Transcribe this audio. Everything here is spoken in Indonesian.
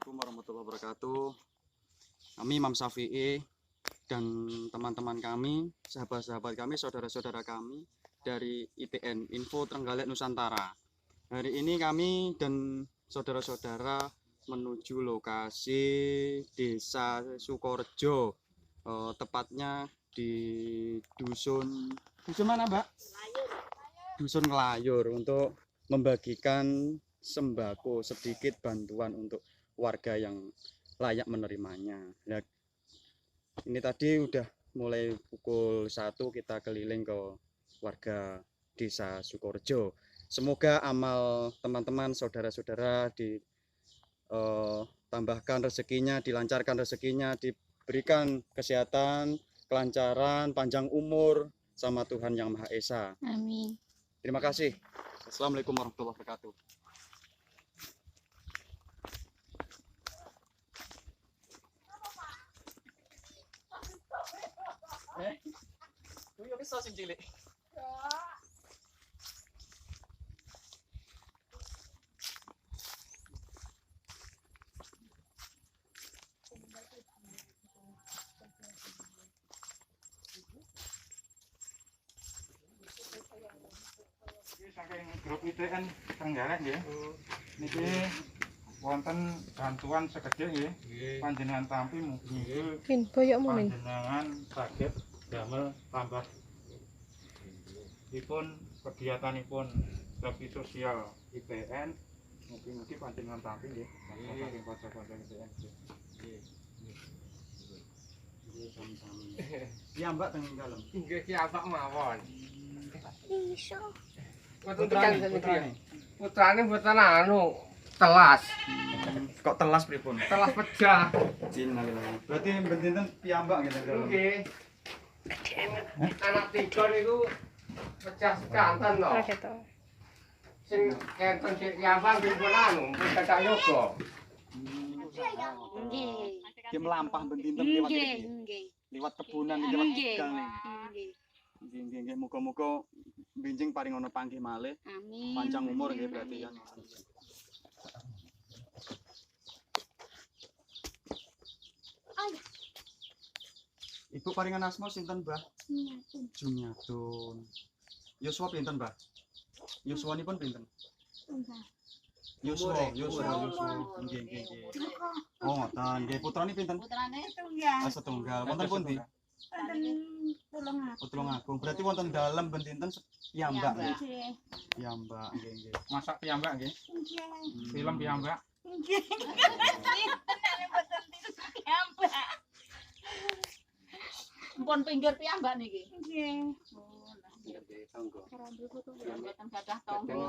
Assalamualaikum warahmatullahi wabarakatuh. Kami Imam Syafi'i dan teman-teman kami, sahabat-sahabat kami, saudara-saudara kami dari ITN Info Trenggalek Nusantara. Hari ini kami dan saudara-saudara menuju lokasi Desa Sukorejo, tepatnya di dusun mana, Mbak? Dusun Ngelayur, untuk membagikan sembako, sedikit bantuan untuk warga yang layak menerimanya. Nah, ini tadi udah mulai pukul 1 kita keliling ke warga Desa Sukorejo. Semoga amal teman-teman, saudara-saudara ditambahkan rezekinya, dilancarkan rezekinya, diberikan kesehatan, kelancaran, panjang umur sama Tuhan Yang Maha Esa. Amin. Terima kasih. Assalamualaikum warahmatullahi wabarakatuh. Kuwi bisa sing cilik. Saking grup ITN Trenggalek nggih. Niki wonten bantuan sekedhik nggih. Panjenengan tampi mugi panjenengan saged damel tambah dipun kegiatanipun bakti sosial ITN. Mugi-mugi panjenengan tampi nggih. Saking kanca-kanca ITN. Ya, Mbak, teng dalem. Nggih ki apa mawon. Iso. Putrane mboten anu telas. Kok telas pripun? Telas pecah. Innalillahi. Berarti benten piyambak gitu. Nggih. Anak tiga niku pecah sekanten to. Sing enten sik piyambak pripun anu, pecah yoga. Nggih. Ki melampah benten liwat Nggih, iki. nggih. Liwat kebunan liwat Nggih. gang. Nggih. Nggih, muga-muga benjing paring ana panggih malih, Amin. panjang umur nggih berarti ya. Ibu paringan asma sinten, Mbah? Jumiatun. Yuswa pinten, Mbah? Yuswanipun pinten? Yuswa. Nggih. Oh, ngoten. Nggih, putrane pinten? Putrane tunggal. Setunggal. Wonten pundi? Tulungagung. Berarti wonten dalem bentinten piyambak nggih. Piyambak, nggih. Masak piyambak nggih. Film piyambak. Pun pinggir piyambak niki. Nggih. Nggih, tangga. Mboten gadah tangga.